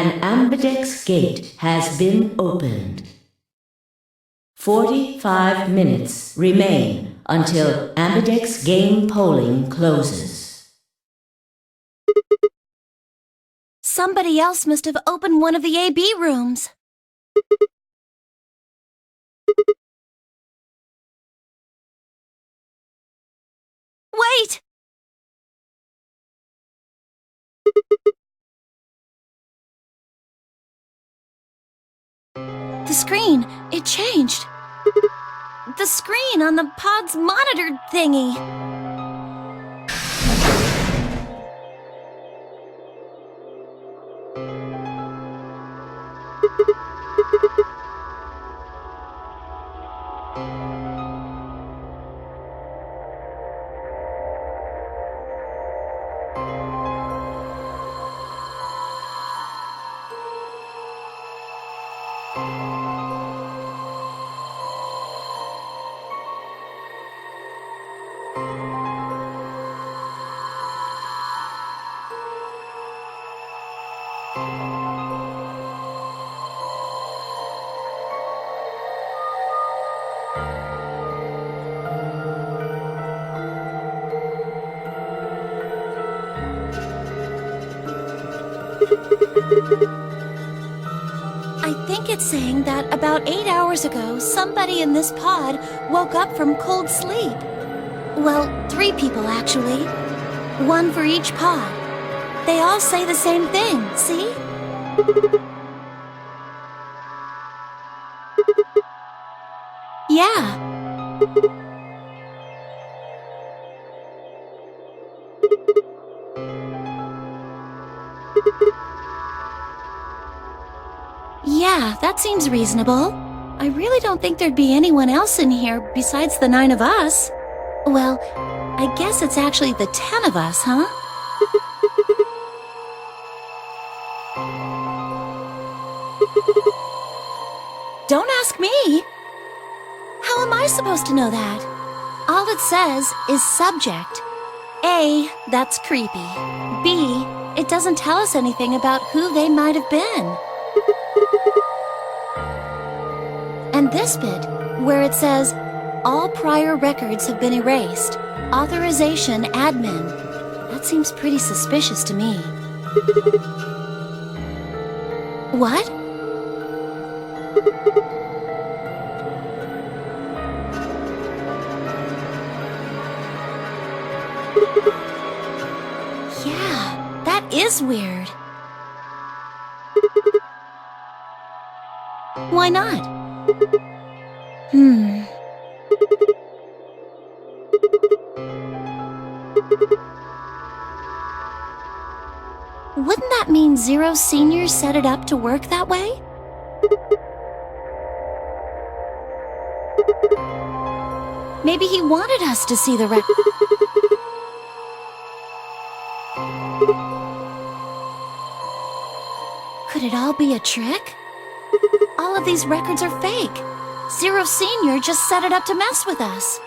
An ambidex gate has been opened. 45 minutes remain until ambidex game polling closes. Somebody else must have opened one of the AB rooms. Wait! The screen, it changed. The screen on the pod's monitor thingy. I think it's saying that about 8 hours ago, somebody in this pod woke up from cold sleep. Well, 3 people actually. 1 for each pod. They all say the same thing, see? Yeah. Yeah, that seems reasonable. I really don't think there'd be anyone else in here besides the 9 of us. Well, I guess it's actually the 10 of us, huh? Don't ask me. How am I supposed to know that? All it says is subject. A, that's creepy. B, it doesn't tell us anything about who they might have been. And this bit, where it says, all prior records have been erased. Authorization admin. That seems pretty suspicious to me. What? Yeah, that is weird. Why not? Wouldn't that mean Zero Senior set it up to work that way? Maybe he wanted us to see the record. Could it all be a trick? All of these records are fake. Zero Senior just set it up to mess with us.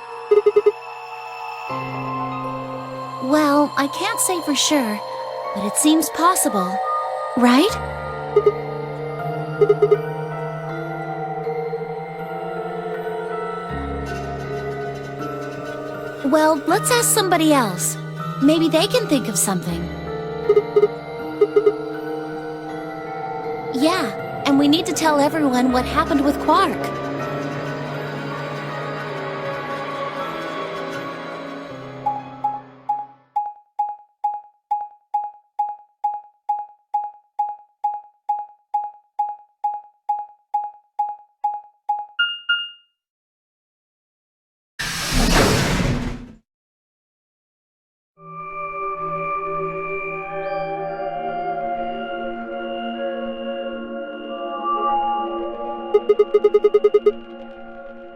Well, I can't say for sure, but it seems possible, right? Well, let's ask somebody else. Maybe they can think of something. Yeah, and we need to tell everyone what happened with Quark.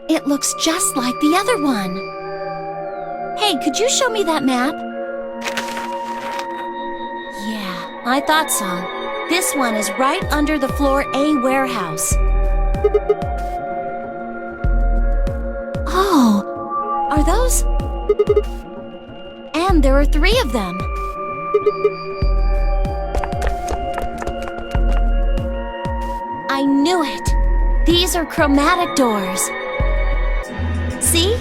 It looks just like the other one. Hey, could you show me that map? Yeah, I thought so. This one is right under the floor A warehouse. Oh, are those? And there are 3 of them. I knew it! These are chromatic doors. See?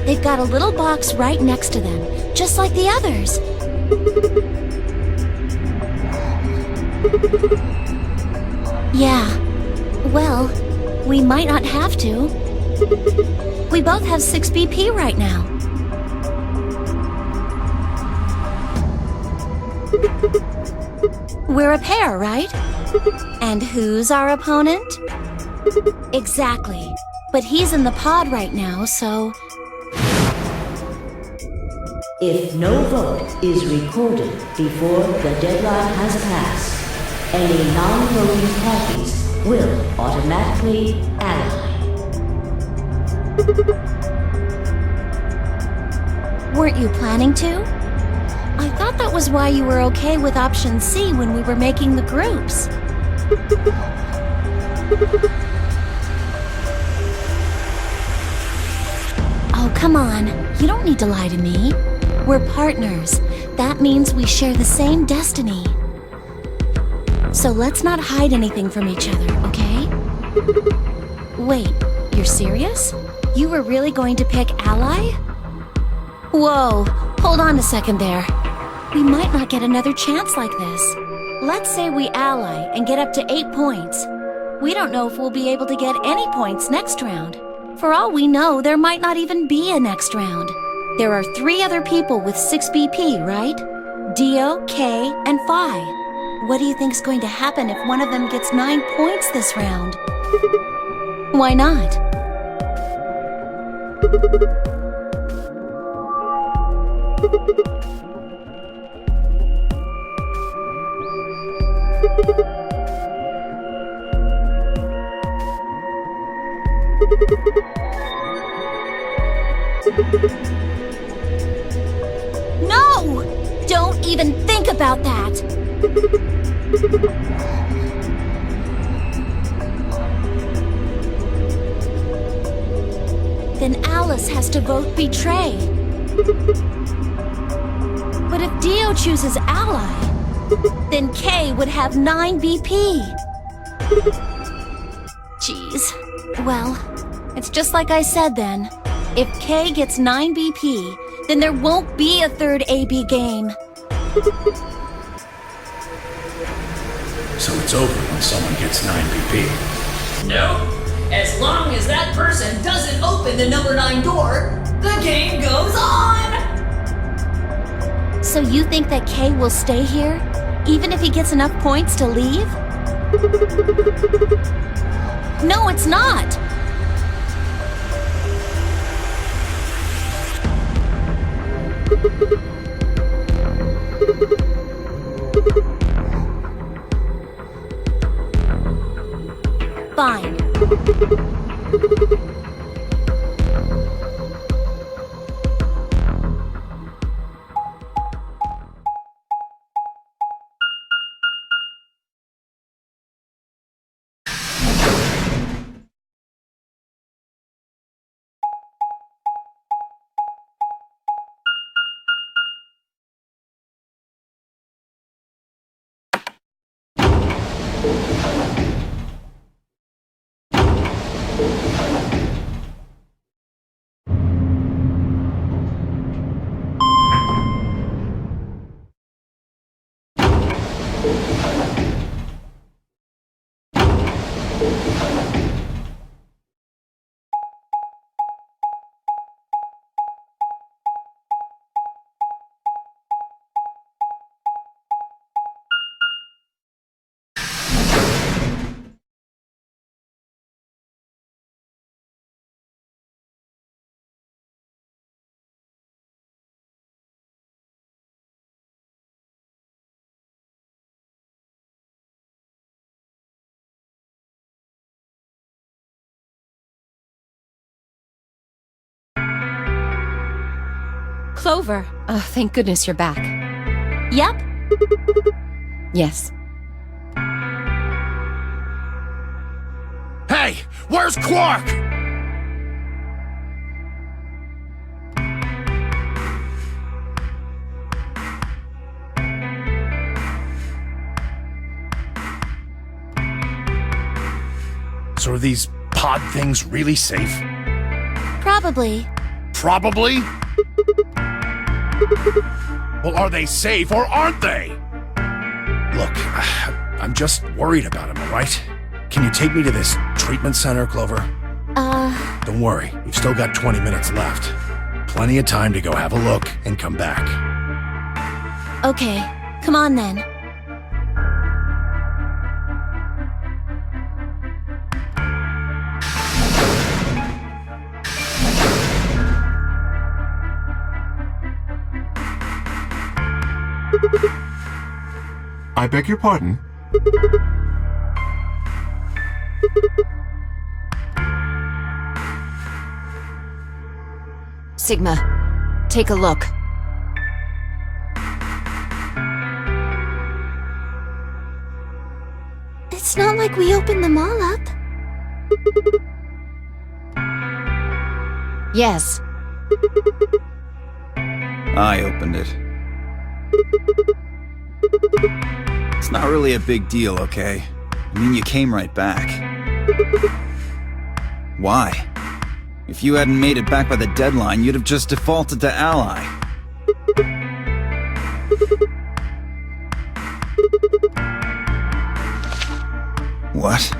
They've got a little box right next to them, just like the others. Yeah. Well, we might not have to. We both have 6 BP right now. We're a pair, right? And who's our opponent? Exactly. But he's in the pod right now, so... If no vote is recorded before the deadline has passed, any non-voting parties will automatically ally. Weren't you planning to? I thought that was why you were okay with option C when we were making the groups. Oh, come on. You don't need to lie to me. We're partners. That means we share the same destiny. So let's not hide anything from each other, okay? Wait, you're serious? You were really going to pick ally? Whoa, hold on a second there. We might not get another chance like this. Let's say we ally and get up to 8 points. We don't know if we'll be able to get any points next round. For all we know, there might not even be a next round. There are 3 other people with 6 BP, right? Dio, Kay, and Phi. What do you think's going to happen if one of them gets 9 points this round? Why not? No! Don't even think about that! Then Alice has to vote betray. But if Dio chooses ally, then Kay would have 9 BP. Jeez. Well, it's just like I said then. If Kay gets 9 BP, then there won't be a third AB game. So it's over when someone gets 9 BP. No. As long as that person doesn't open the number 9 door, the game goes on! So you think that Kay will stay here, even if he gets enough points to leave? No, it's not! Fine. Clover. Oh, thank goodness you're back. Yep. Yes. Hey, where's Quark? So are these pod things really safe? Probably. Probably? Well, are they safe or aren't they? Look, I'm just worried about him, alright? Can you take me to this treatment center, Clover? Don't worry, we've still got 20 minutes left. Plenty of time to go have a look and come back. Okay, come on then. I beg your pardon? Sigma, take a look. It's not like we opened them all up. Yes. I opened it. It's not really a big deal, okay? I mean, you came right back. Why? If you hadn't made it back by the deadline, you'd have just defaulted to ally. What?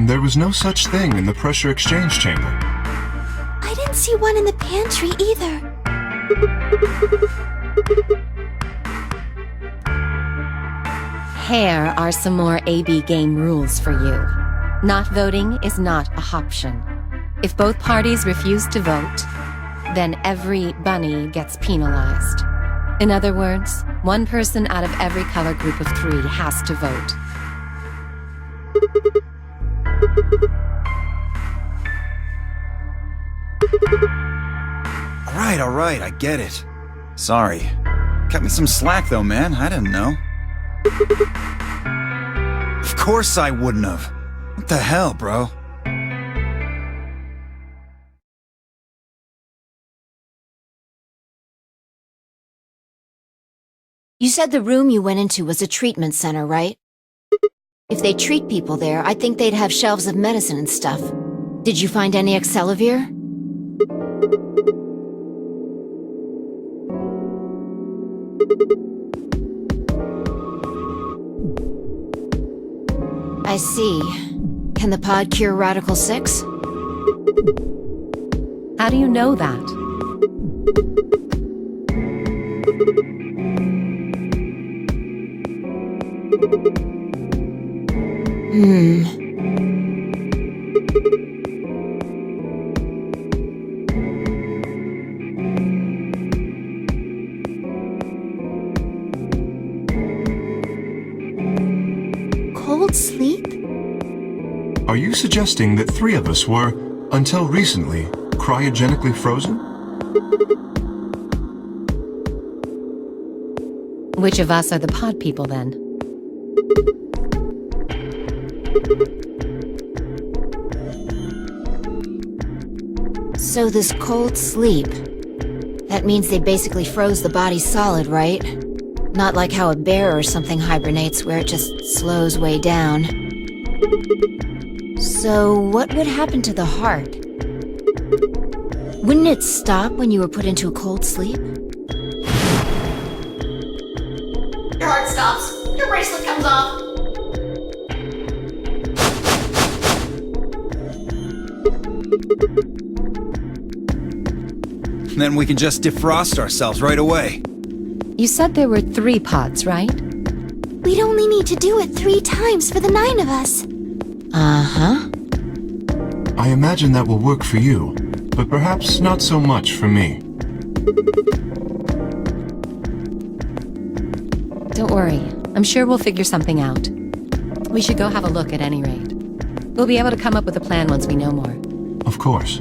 There was no such thing in the pressure exchange chamber. I didn't see one in the pantry either. Here are some more AB game rules for you. Not voting is not a option. If both parties refuse to vote, then every bunny gets penalized. In other words, one person out of every color group of 3 has to vote. All right, I get it. Sorry. Cut me some slack though, man. I didn't know. Of course I wouldn't have. What the hell, bro? You said the room you went into was a treatment center, right? If they treat people there, I think they'd have shelves of medicine and stuff. Did you find any Accelavir? I see. Can the pod cure Radical 6? How do you know that? Cold sleep? Are you suggesting that 3 of us were, until recently, cryogenically frozen? Which of us are the pod people then? So this cold sleep, that means they basically froze the body solid, right? Not like how a bear or something hibernates where it just slows way down. So what would happen to the heart? Wouldn't it stop when you were put into a cold sleep? Your heart stops. Your bracelet comes off. Then we can just defrost ourselves right away. You said there were 3 pods, right? We'd only need to do it 3 times for the 9 of us. Uh-huh. I imagine that will work for you, but perhaps not so much for me. Don't worry. I'm sure we'll figure something out. We should go have a look at any rate. We'll be able to come up with a plan once we know more. Of course.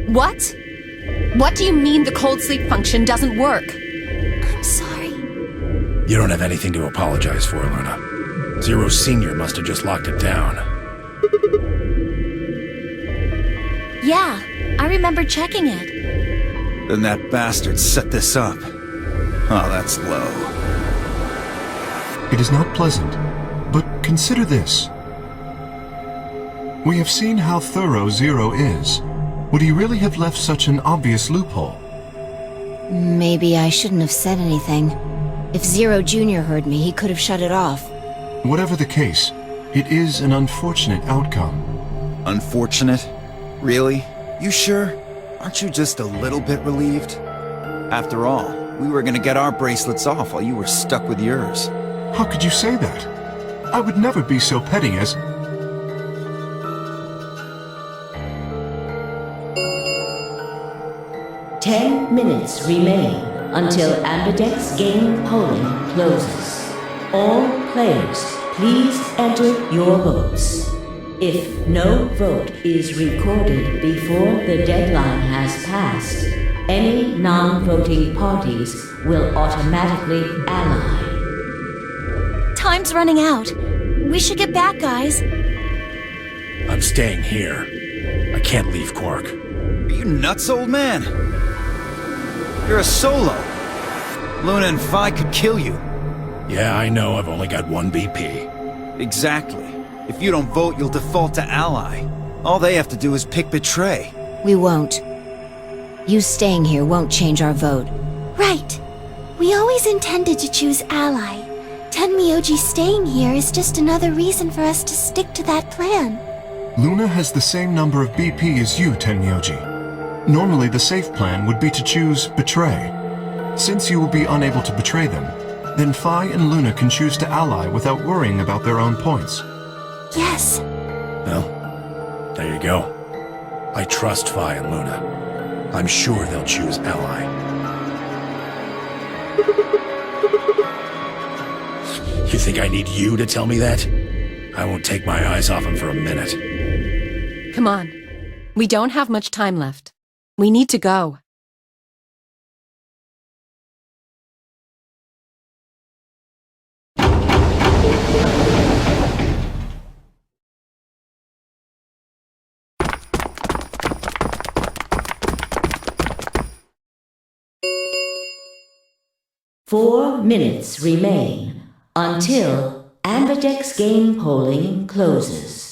What? What do you mean the cold sleep function doesn't work? I'm sorry. You don't have anything to apologize for, Luna. Zero Senior must have just locked it down. Yeah, I remember checking it. Then that bastard set this up. Oh, that's low. It is not pleasant, but consider this. We have seen how thorough Zero is. Would he really have left such an obvious loophole? Maybe I shouldn't have said anything. If Zero Jr. heard me, he could have shut it off. Whatever the case, it is an unfortunate outcome. Unfortunate? Really? You sure? Aren't you just a little bit relieved? After all, we were gonna get our bracelets off while you were stuck with yours. How could you say that? I would never be so petty as... 10 minutes remain until Ambidex game polling closes. All players, please enter your votes. If no vote is recorded before the deadline has passed, any non-voting parties will automatically ally. Time's running out. We should get back, guys. I'm staying here. I can't leave Quark. Are you nuts, old man? You're a solo. Luna and Phi could kill you. Yeah, I know. I've only got one BP. Exactly. If you don't vote, you'll default to ally. All they have to do is pick betray. We won't. You staying here won't change our vote. Right. We always intended to choose ally. Tenmyoji staying here is just another reason for us to stick to that plan. Luna has the same number of BP as you, Tenmyoji. Normally, the safe plan would be to choose Betray. Since you will be unable to betray them, then Phi and Luna can choose to ally without worrying about their own points. Yes. Well, there you go. I trust Phi and Luna. I'm sure they'll choose ally. You think I need you to tell me that? I won't take my eyes off him for a minute. Come on. We don't have much time left. We need to go. Four minutes remain until Ambidex game polling closes.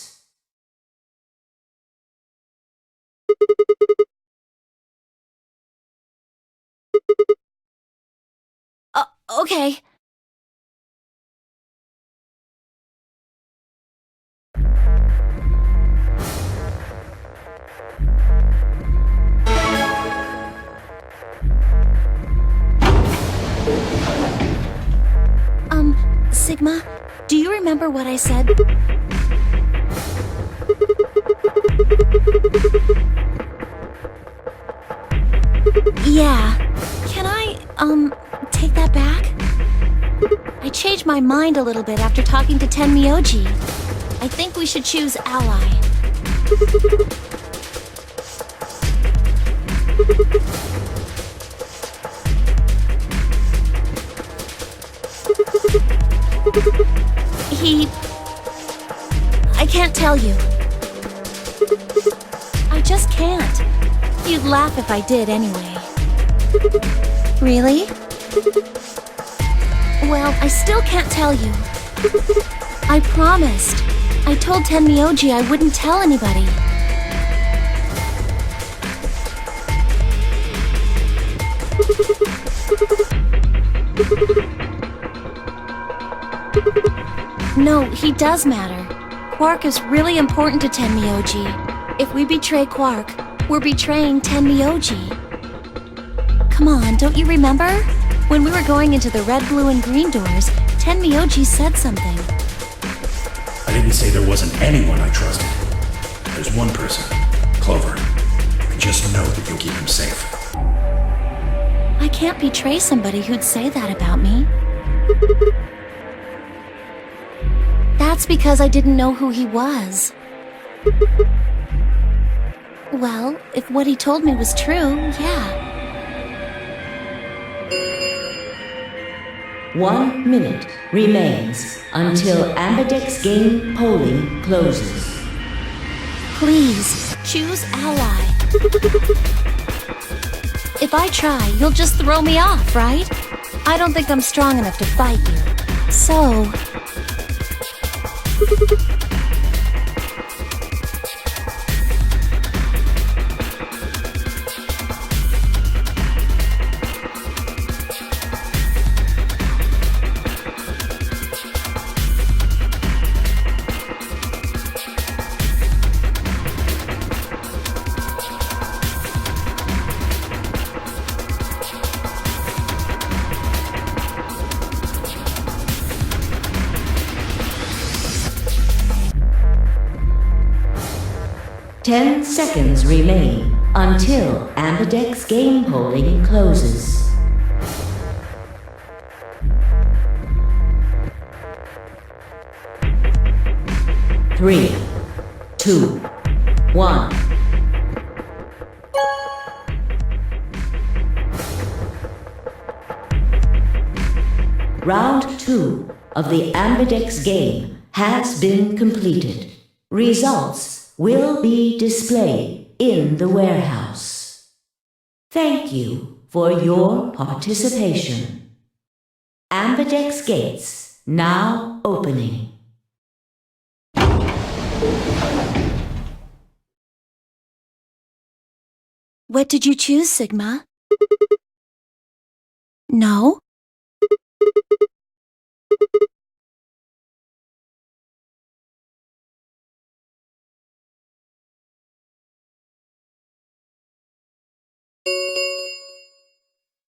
Okay. Sigma, do you remember what I said? Yeah. Can I, take that back? I changed my mind a little bit after talking to Tenmyoji. I think we should choose ally. I can't tell you. I just can't. You'd laugh if I did anyway. Really? Well, I still can't tell you. I promised. I told Tenmyoji I wouldn't tell anybody. No, he does matter. Quark is really important to Tenmyoji. If we betray Quark, we're betraying Tenmyoji. Come on, don't you remember? When we were going into the red, blue, and green doors, Tenmyoji said something. I didn't say there wasn't anyone I trusted. There's one person, Clover. I just know that you'll keep him safe. I can't betray somebody who'd say that about me. That's because I didn't know who he was. Well, if what he told me was true, yeah. 1 minute remains until Ambidex game polling closes. Please, choose ally. If I try, you'll just throw me off, right? I don't think I'm strong enough to fight you. So... Ten seconds remain until Ambidex game polling closes. Three, two, one. Round 2 of the Ambidex game has been completed. Results will be displayed in the warehouse. Thank you for your participation. Ambidex gates now opening. What did you choose, Sigma? No?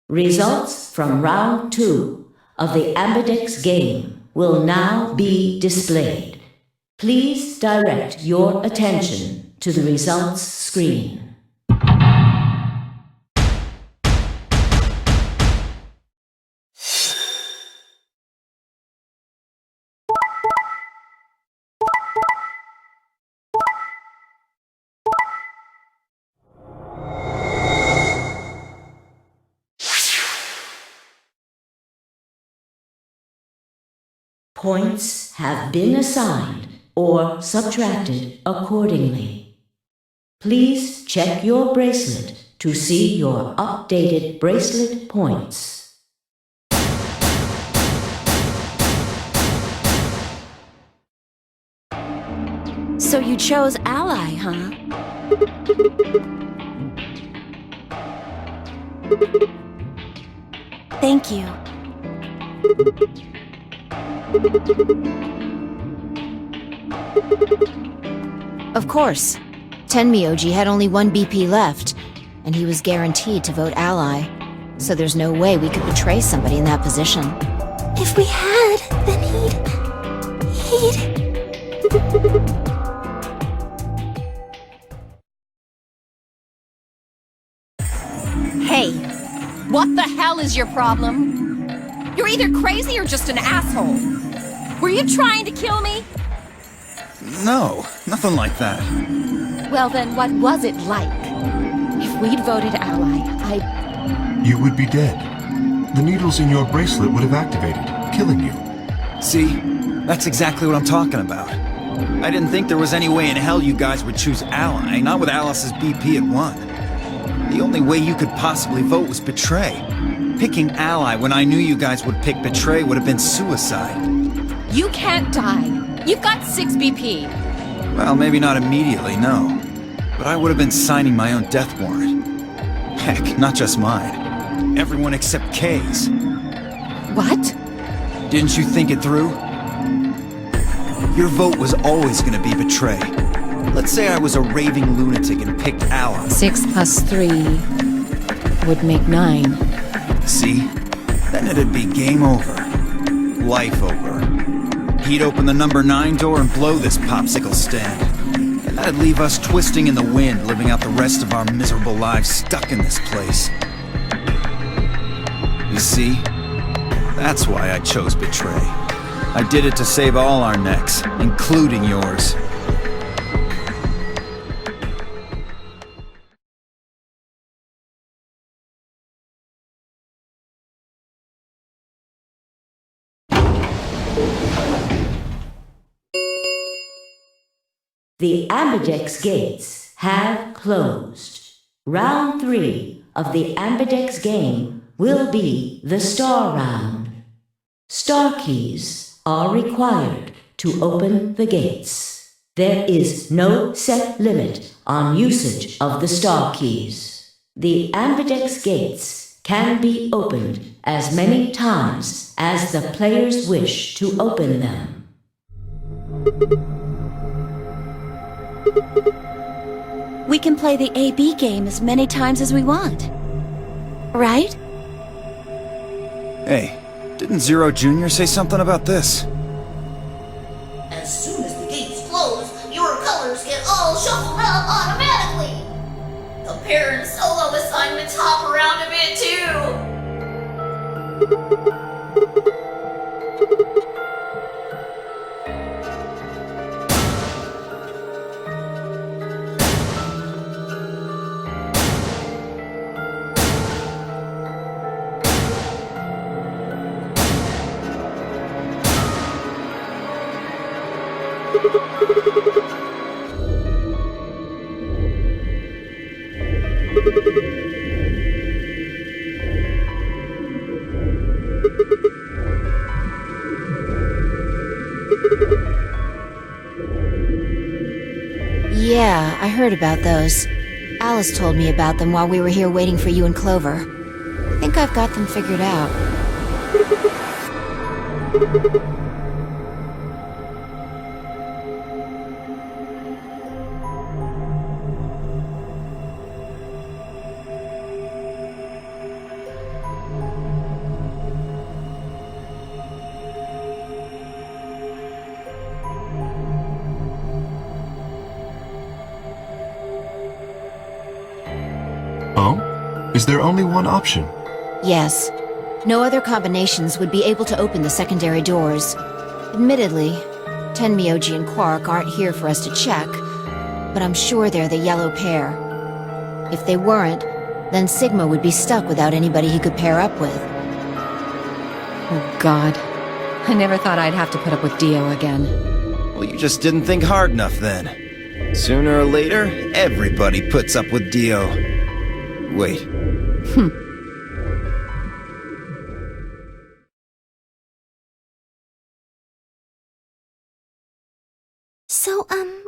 Results from round 2 of the Ambidex game will now be displayed. Please direct your attention to the results screen. Points have been assigned or subtracted accordingly. Please check your bracelet to see your updated bracelet points. So you chose ally, huh? Thank you. Of course. Tenmyoji had only 1 BP left, and he was guaranteed to vote ally. So there's no way we could betray somebody in that position. If we had, then he'd... Hey, what the hell is your problem? You're either crazy or just an asshole. Were you trying to kill me? No, nothing like that. Well then, what was it like? If we'd voted ally, You would be dead. The needles in your bracelet would have activated, killing you. See? That's exactly what I'm talking about. I didn't think there was any way in hell you guys would choose ally, not with Alice's BP at 1. The only way you could possibly vote was betray. Picking ally when I knew you guys would pick betray would have been suicide. You can't die. You've got 6 BP. Well, maybe not immediately, no. But I would have been signing my own death warrant. Heck, not just mine. Everyone except Kay's. What? Didn't you think it through? Your vote was always gonna be betray. Let's say I was a raving lunatic and picked ally. 6 plus 3 would make 9. See? Then it'd be game over. Life over. He'd open the number 9 door and blow this popsicle stand. And that'd leave us twisting in the wind, living out the rest of our miserable lives stuck in this place. You see? That's why I chose betray. I did it to save all our necks, including yours. The Ambidex gates have closed. Round 3 of the Ambidex game will be the Star Round. Star keys are required to open the gates. There is no set limit on usage of the star keys. The Ambidex gates can be opened as many times as the players wish to open them. We can play the AB game as many times as we want. Right? Hey, didn't Zero Jr. say something about this? As soon as the gates close, your colors get all shuffled up automatically. The pair and solo assignments hop around a bit too. Yeah, I heard about those. Alice told me about them while we were here waiting for you and Clover. I think I've got them figured out. Oh? Is there only one option? Yes. No other combinations would be able to open the secondary doors. Admittedly, Tenmyoji and Quark aren't here for us to check, but I'm sure they're the yellow pair. If they weren't, then Sigma would be stuck without anybody he could pair up with. Oh God. I never thought I'd have to put up with Dio again. Well, you just didn't think hard enough then. Sooner or later, everybody puts up with Dio. Wait. So,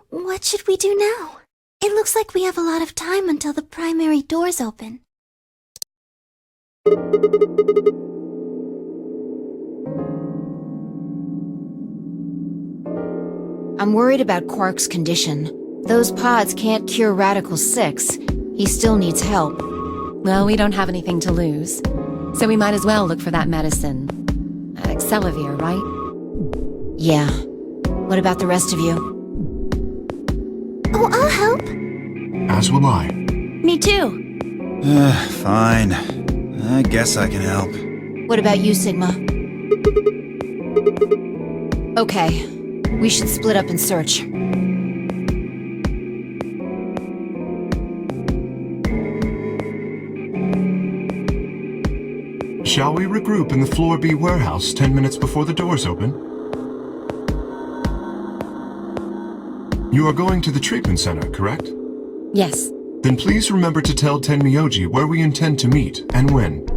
what should we do now? It looks like we have a lot of time until the primary doors open. I'm worried about Quark's condition. Those pods can't cure Radical 6. He still needs help. Well, we don't have anything to lose, so we might as well look for that medicine. Xelavir, right? Yeah. What about the rest of you? Oh, I'll help. As will I. Me too. Fine. I guess I can help. What about you, Sigma? Okay. We should split up and search. Shall we regroup in the Floor B warehouse 10 minutes before the doors open? You are going to the treatment center, correct? Yes. Then please remember to tell Tenmyoji where we intend to meet and when.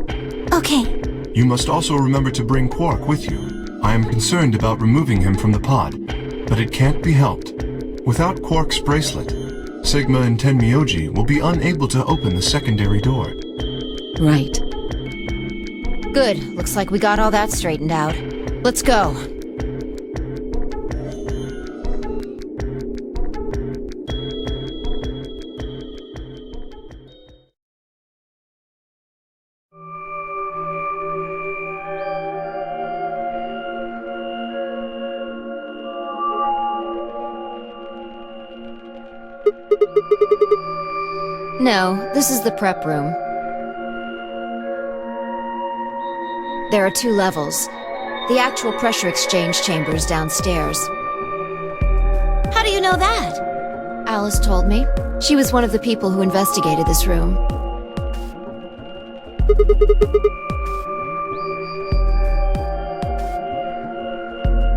Okay. You must also remember to bring Quark with you. I am concerned about removing him from the pod, but it can't be helped. Without Quark's bracelet, Sigma and Tenmyoji will be unable to open the secondary door. Right. Good. Looks like we got all that straightened out. Let's go. No, this is the prep room. There are 2 levels. The actual pressure exchange chamber is downstairs. How do you know that? Alice told me. She was one of the people who investigated this room.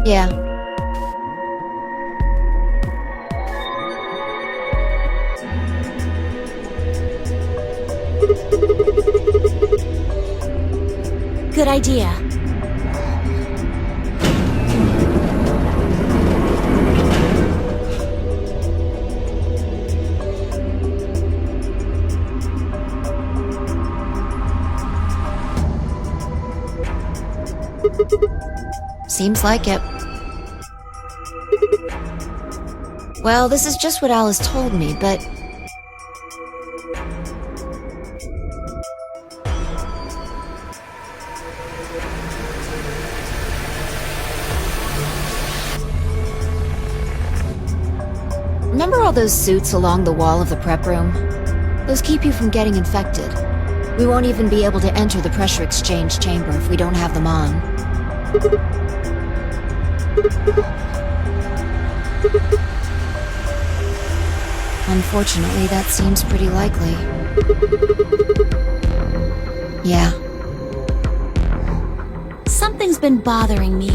Yeah. good idea. Seems like it. Well, this is just what Alice told me, but... Remember all those suits along the wall of the prep room? Those keep you from getting infected. We won't even be able to enter the pressure exchange chamber if we don't have them on. Unfortunately, that seems pretty likely. Yeah. Something's been bothering me.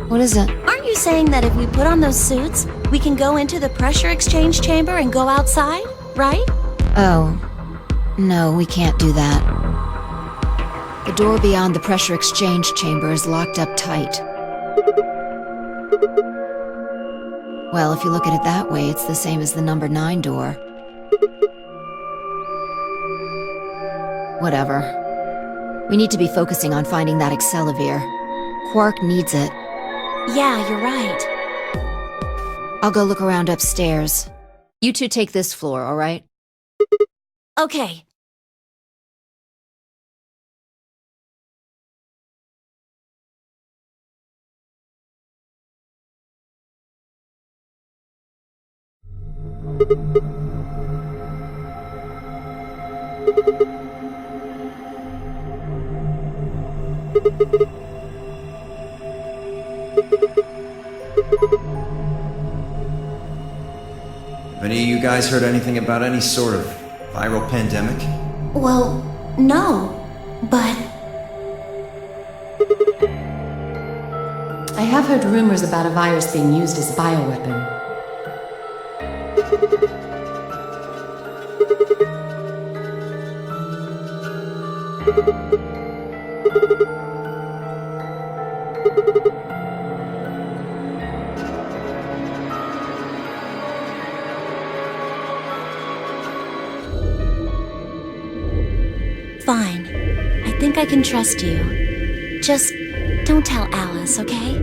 What is it? Aren't you saying that if we put on those suits, we can go into the pressure exchange chamber and go outside, right? Oh. No, we can't do that. The door beyond the pressure exchange chamber is locked up tight. Well, if you look at it that way, it's the same as the number 9 door. Whatever. We need to be focusing on finding that Accelavir. Quark needs it. Yeah, you're right. I'll go look around upstairs. You two take this floor, all right? Okay. Have any of you guys heard anything about any sort of viral pandemic? Well, no, but... I have heard rumors about a virus being used as a bioweapon. Fine. I think I can trust you. Just don't tell Alice, okay?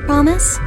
Promise?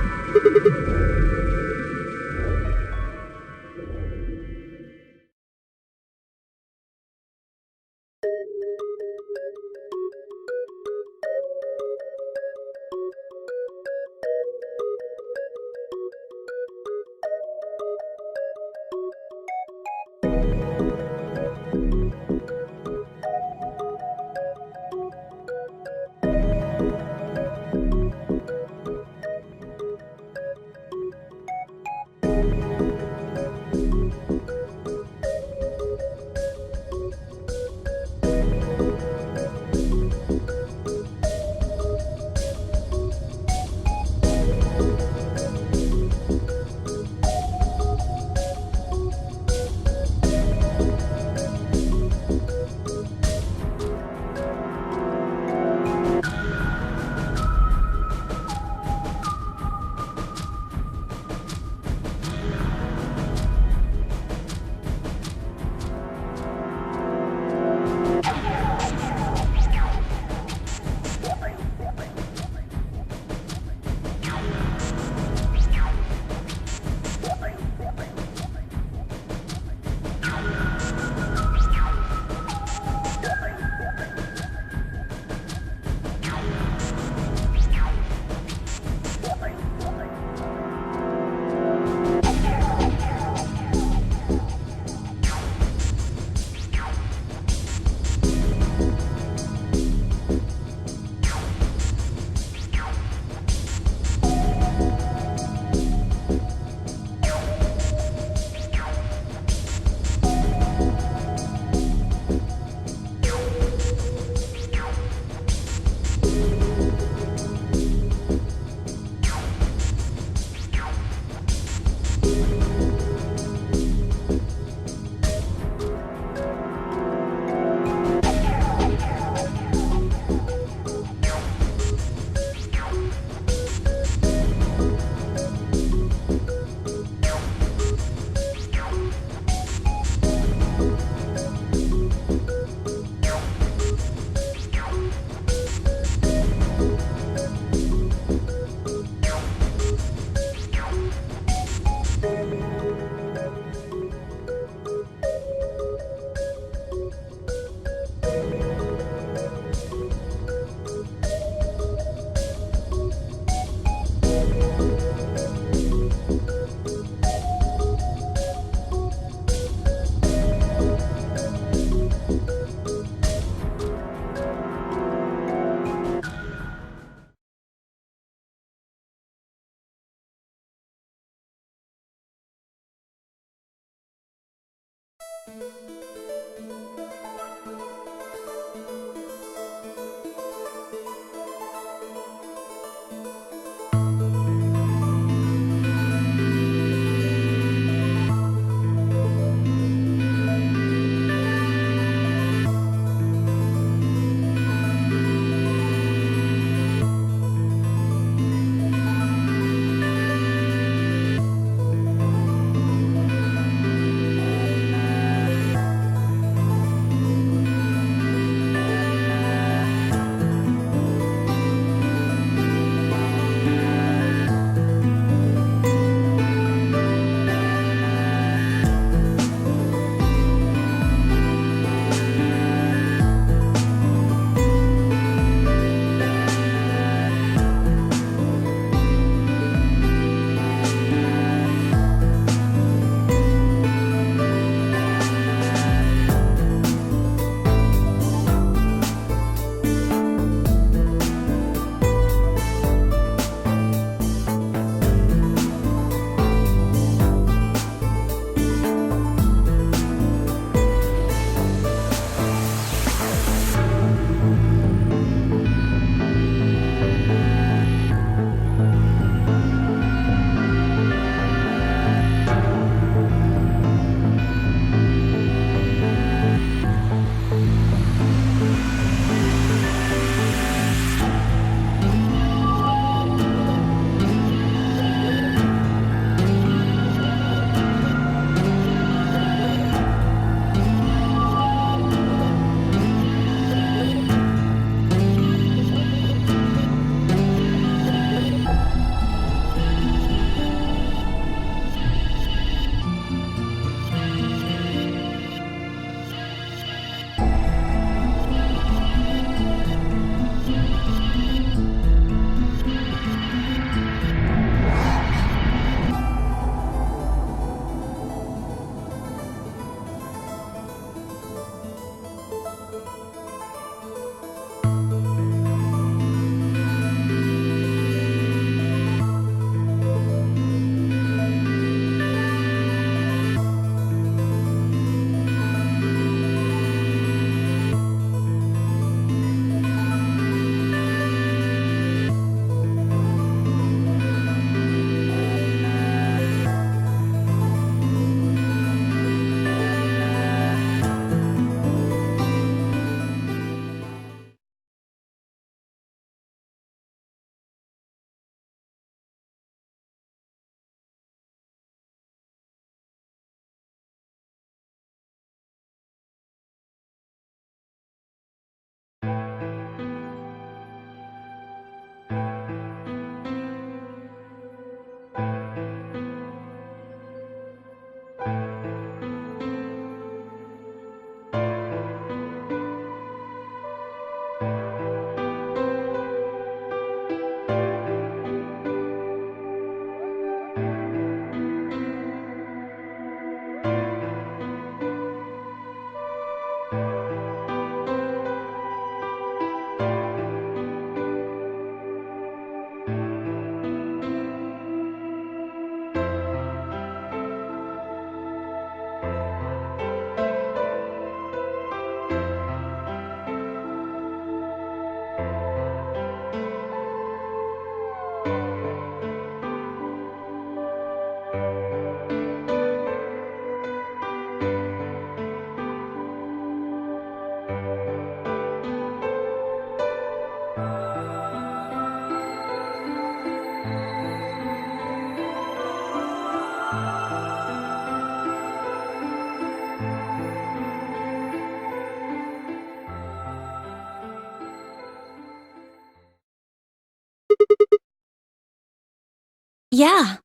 Yeah.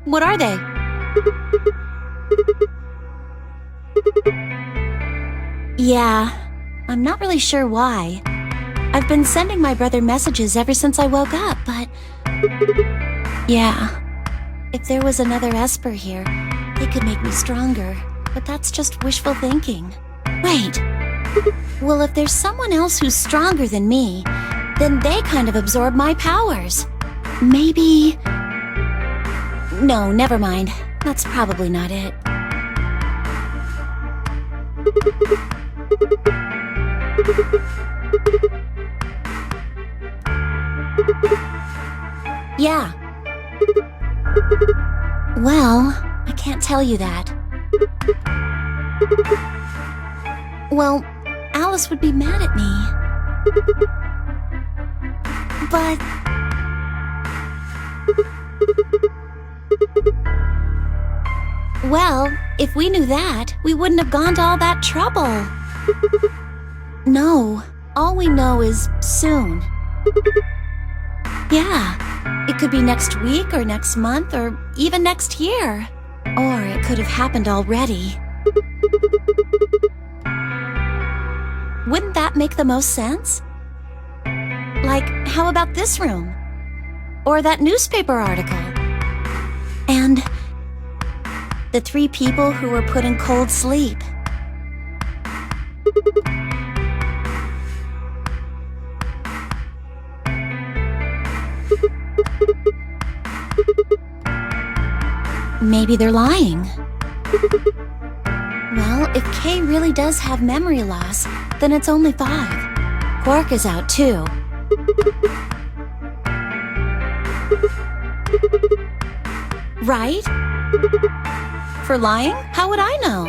What are they? Yeah, I'm not really sure why. I've been sending my brother messages ever since I woke up, but... Yeah. If there was another Esper here, they could make me stronger. But that's just wishful thinking. Wait! Well, if there's someone else who's stronger than me, then they kind of absorb my powers. Maybe... No, never mind. That's probably not it. Yeah. Well, I can't tell you that. Well, Alice would be mad at me. But... Well, if we knew that, we wouldn't have gone to all that trouble. No, all we know is soon. Yeah, it could be next week or next month or even next year. Or it could have happened already. Wouldn't that make the most sense? Like, how about this room? Or that newspaper article? And the 3 people who were put in cold sleep. Maybe they're lying. Well, if Kay really does have memory loss, then it's only 5. Quark is out too. Right? For lying? How would I know?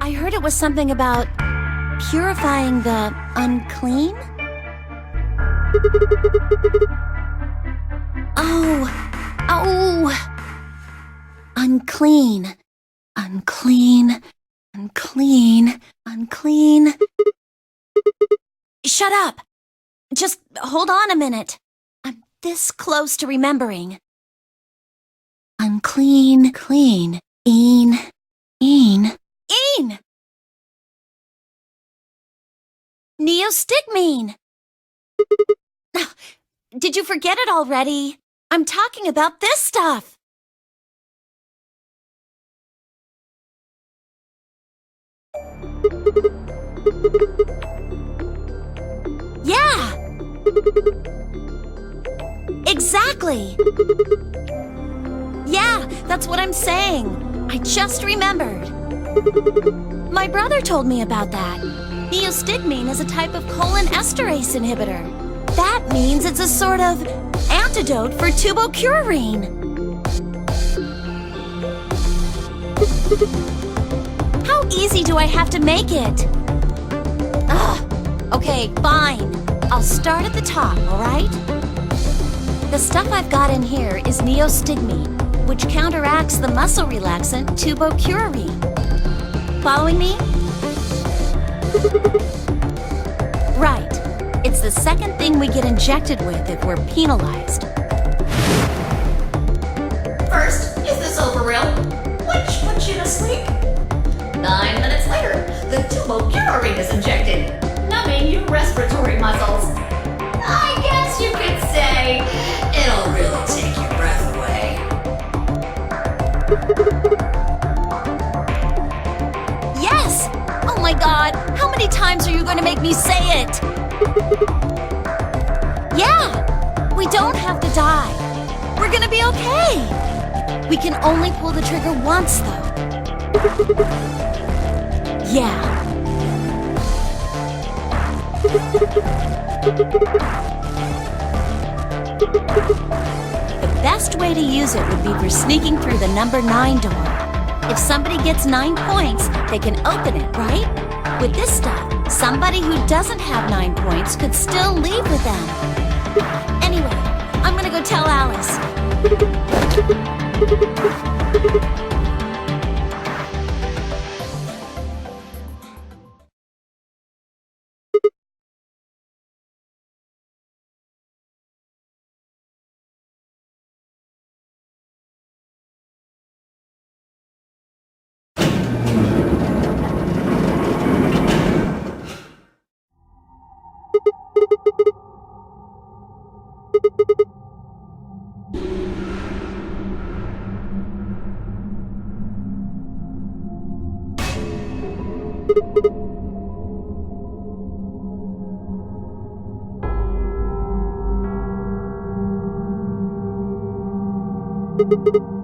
I heard it was something about purifying the unclean? Oh! Unclean. Unclean. Unclean. Unclean. Shut up! Just hold on a minute. I'm this close to remembering. Unclean, clean, een. Neostigmine! Did you forget it already? I'm talking about this stuff! Yeah! Exactly! Yeah, that's what I'm saying. I just remembered. My brother told me about that. Neostigmine is a type of cholinesterase inhibitor. That means it's a sort of antidote for tubocurarine. How easy do I have to make it? Ugh. Okay, fine. I'll start at the top, all right? The stuff I've got in here is neostigmine, which counteracts the muscle relaxant tubocurarine. Following me? Right. It's the second thing we get injected with if we're penalized. First, is this over real? Which puts you to sleep. 9 minutes later, the tubocurarine is injected, numbing your respiratory muscles. I guess you could say it'll really take your breath away. Yes! Oh my god, how many times are you going to make me say it? Yeah! We don't have to die. We're gonna be okay. We can only pull the trigger once, though. Yeah. The best way to use it would be for sneaking through the number 9 door. If somebody gets 9 points, they can open it, right? With this stuff, somebody who doesn't have 9 points could still leave with them. Anyway, I'm gonna go tell Alice. you